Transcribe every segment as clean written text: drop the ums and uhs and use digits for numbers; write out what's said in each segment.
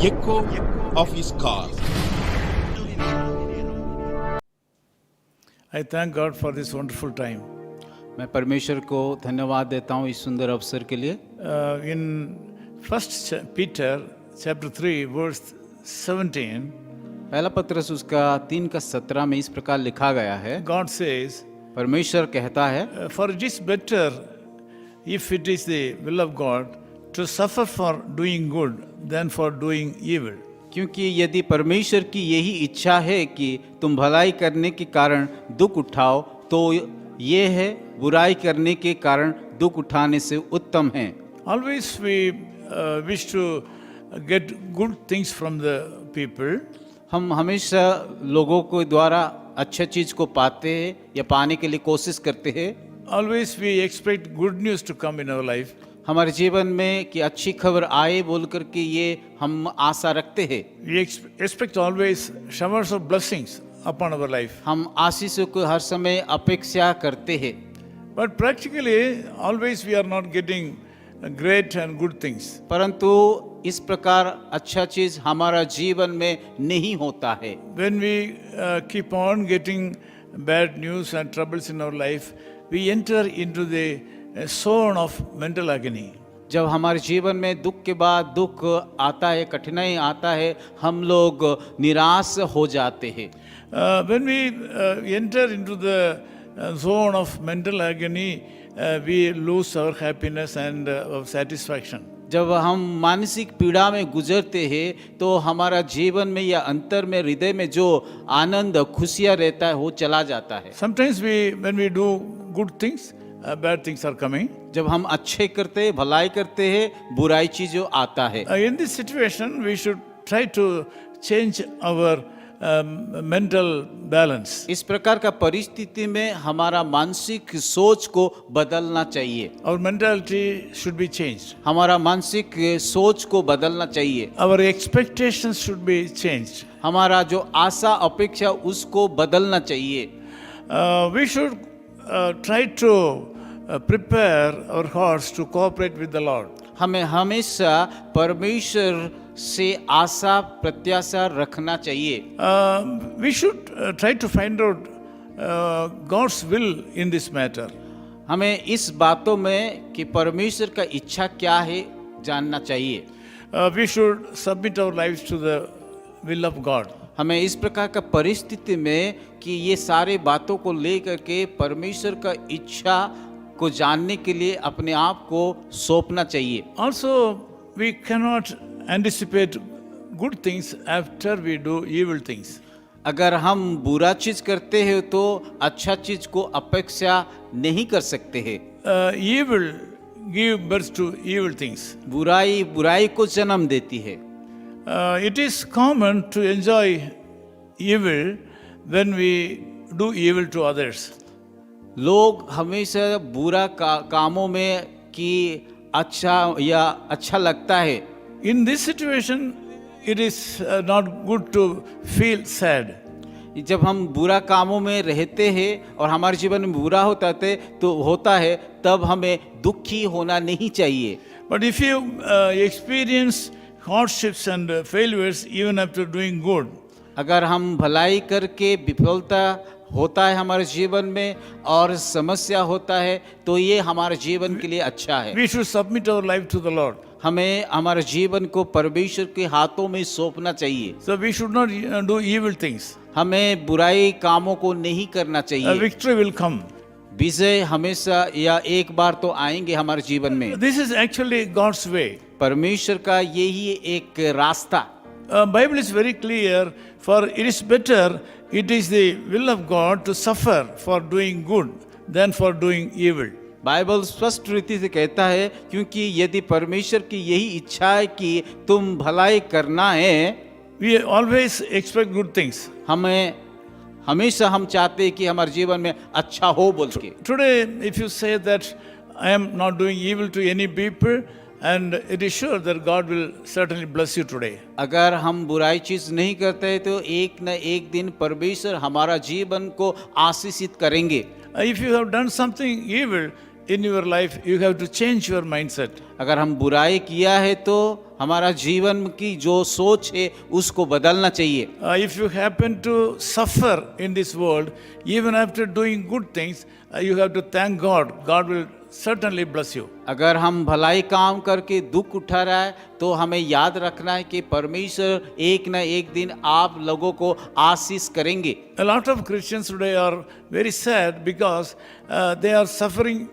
echo of his call. I thank God for this wonderful time. मैं परमेश्वर को धन्यवाद देता हूँ इस सुंदर अवसर के लिए। In 1 Peter chapter 3 verse 17, पहला पत्रस उसका 3:17 में इस प्रकार लिखा गया है, God says, परमेश्वर कहता है, For it is better, if it is the will of God, to suffer for doing good than for doing evil. क्योंकि यदि परमेश्वर की यही इच्छा है कि तुम भलाई करने के कारण दुख उठाओ, तो ये है बुराई करने के कारण दुख उठाने से उत्तम है। Always we wish to get good things from the people. हम हमेशा लोगों को द्वारा अच्छे चीज को पाते हैं या पाने के लिए कोशिश करते हैं। Always we expect good news to come in our life. हमारे जीवन में कि अच्छी खबर आए बोल करके ये हम आशा रखते हैं। We expect always showers of blessings upon our life. हम आशीषों को हर समय अपेक्षा करते हैं, But practically, always we are not getting great and good things. परंतु इस प्रकार अच्छा चीज हमारा जीवन में नहीं होता है। When we keep on getting bad news and troubles in our life, we enter into the zone of mental agony. जब हमारे जीवन में दुख के बाद दुख आता है, कठिनाई आता है, हम लोग निराश हो जाते हैं। When we enter into the zone of mental agony, we lose our happiness and our satisfaction. जब हम मानसिक पीड़ा में गुजरते हैं तो हमारा जीवन में या अंतर में हृदय में जो आनंद खुशियाँ रहता है वो चला जाता है। Sometimes when we do good things, bad things are coming. जब हम अच्छे करते हैं, भलाई करते हैं, बुराई चीज़ों आता है। In this situation, we should try to change our mental balance. इस प्रकार का परिस्थिति में हमारा मानसिक सोच को बदलना चाहिए। Our mentality should be changed. हमारा मानसिक सोच को बदलना चाहिए। Our expectations should be changed. हमारा जो आशा अपेक्षा उसको बदलना चाहिए। We should try to prepare our hearts to cooperate with the Lord. हमें हमेशा परमेश्वर से आशा प्रत्याशा रखना चाहिए। We should try to find out God's will in this matter. हमें इस बातों में कि परमेश्वर का इच्छा क्या है जानना चाहिए। We should submit our lives to the will of God. हमें इस प्रकार का परिस्थिति में कि ये सारे बातों को लेकर के परमेश्वर का इच्छा को जानने के लिए अपने आप को सौंपना चाहिए। Also, we cannot anticipate good things after we do evil things. अगर हम बुरा चीज करते हैं तो अच्छा चीज को अपेक्षा नहीं कर सकते हैं। Evil give birth to evil things. बुराई बुराई को जन्म देती है। It is common to enjoy evil when we do evil to others. लोग हमेशा बुरा कामों में कि अच्छा या अच्छा लगता है। In this situation, it is not good to feel sad. जब हम बुरा कामों में रहते हैं और हमारे जीवन में बुरा होता है तब हमें दुखी होना नहीं चाहिए। But if you experience hardships and failures even after doing good, अगर हम भलाई करके विफलता होता है हमारे जीवन में और समस्या होता है तो ये हमारे जीवन के लिए अच्छा है। we should submit our life to the Lord. हमें हमारे जीवन को परमेश्वर के हाथों में सौंपना चाहिए। So we should not do evil things. हमें बुराई कामों को नहीं करना A चाहिए। victory will come. विजय हमेशा या एक बार तो आएंगे हमारे जीवन में। This is actually God's way. परमेश्वर का यही एक रास्ता। Bible is very clear, for it is better, it is the will of God to suffer for doing good than for doing evil. Bible स्पष्ट रीति से कहता है क्योंकि यदि परमेश्वर की यही इच्छा है कि तुम भलाई करना है, We always expect good things. हमेशा हम चाहते हैं कि हमारे जीवन में अच्छा हो बोल के। Today, if you say that I am not doing evil to any people, and it is sure that God will certainly bless you today. अगर हम बुराई चीज नहीं करते तो एक न एक दिन परमेश्वर हमारा जीवन को आशीषित करेंगे। If you have done something evil, in your life, you have to change your mindset. अगर हम बुराई किया है तो हमारा जीवन की जो सोच है उसको बदलना चाहिए। If you happen to suffer in this world, even after doing good things, you have to thank God. God will certainly bless you. अगर हम भलाई काम करके दुख उठा रहा है तो हमें याद रखना है कि परमेश्वर एक न एक दिन आप लोगों को आशीष करेंगे। A lot of Christians today are very sad because they are suffering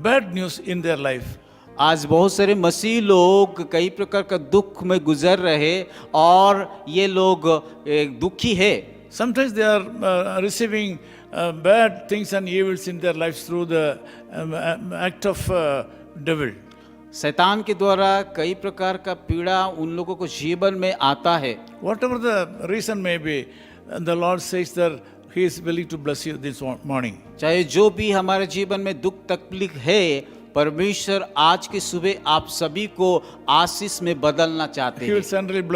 bad news in their life. आज बहुत सारे मसीह लोग कई प्रकार का दुख में गुजर रहे और ये लोग दुखी है। Sometimes they are receiving bad things and evils in their lives through the act of devil. शैतान के द्वारा कई प्रकार का पीड़ा उन लोगों को जीवन में आता है। Whatever the reason may be, the Lord says that He is willing to bless you this morning. चाहे जो भी हमारे जीवन में दुख तकलीफ है, परमेश्वर आज की सुबह आप सभी को आशीष में बदलना चाहते He will हैं।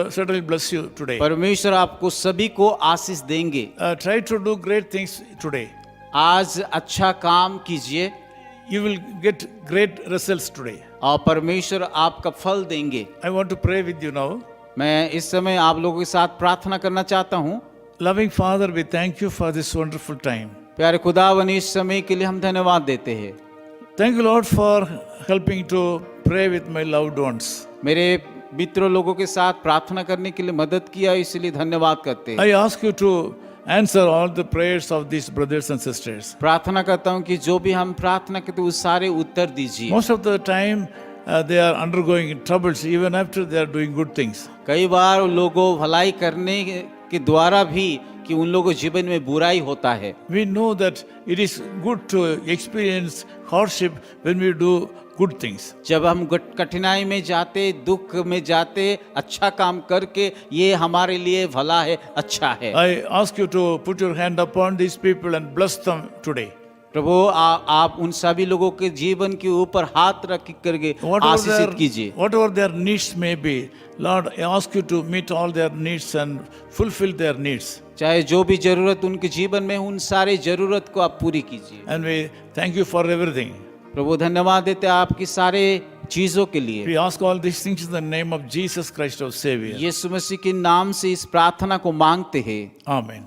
certainly bless you today. परमेश्वर आपको सभी को आशीष देंगे। Try to do great things today. आज अच्छा काम कीजिए You will get great results today. और परमेश्वर आपका फल देंगे। I want to pray with you now. मैं इस समय आप लोगों के साथ प्रार्थना करना चाहता हूँ। Loving Father, we thank you for this wonderful time. प्यारे खुदावन इस समय के लिए हम धन्यवाद देते हैं। Thank you, Lord, for helping to pray with my loved ones. मेरे मित्रों लोगों के साथ प्रार्थना करने के लिए मदद किया, इसलिए धन्यवाद करते हैं। I ask you to answer all the prayers of these brothers and sisters. प्रार्थना करता हूँ कि जो भी हम प्रार्थना करते हैं उस सारे उत्तर दीजिए। Most of the time they are undergoing troubles even after they are doing good things. कई बार लोगों भलाई करने के द्वारा भी कि उन लोगों के जीवन में बुराई होता है। We know that it is good to experience hardship when we do good things. जब हम कठिनाई में जाते, दुख में जाते, अच्छा काम करके ये हमारे लिए भला है, अच्छा है। I ask you to put your hand upon these people and bless them today. प्रभु आप उन सभी लोगों के जीवन के ऊपर हाथ रख करके आशीषित कीजिए। Whatever their needs may be, Lord, I ask you to meet all their needs and fulfill their needs. चाहे जो भी जरूरत उनके जीवन में, उन सारे जरूरत को आप पूरी कीजिए। And we thank you for everything. प्रभु धन्यवाद देते हैं आपकी सारे चीजों के लिए। We ask all these things in the name of Jesus Christ our Savior. यीशु मसीह के नाम से इस प्रार्थना को मांगते हैं। Amen.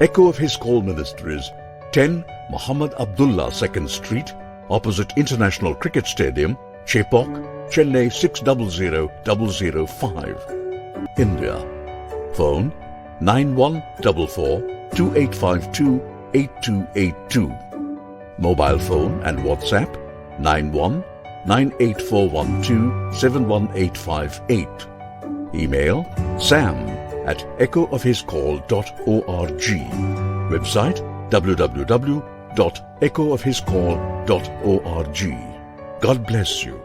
Echo of His Call Ministries, 10 Muhammad Abdullah 2nd Street, opposite International Cricket Stadium, Chepauk, Chennai 600005, India. Phone 9144-2852-8282. Mobile phone and WhatsApp 91-98412-71858. Email sam@echoofhiscall.org. Website www.echoofhiscall.org. God bless you.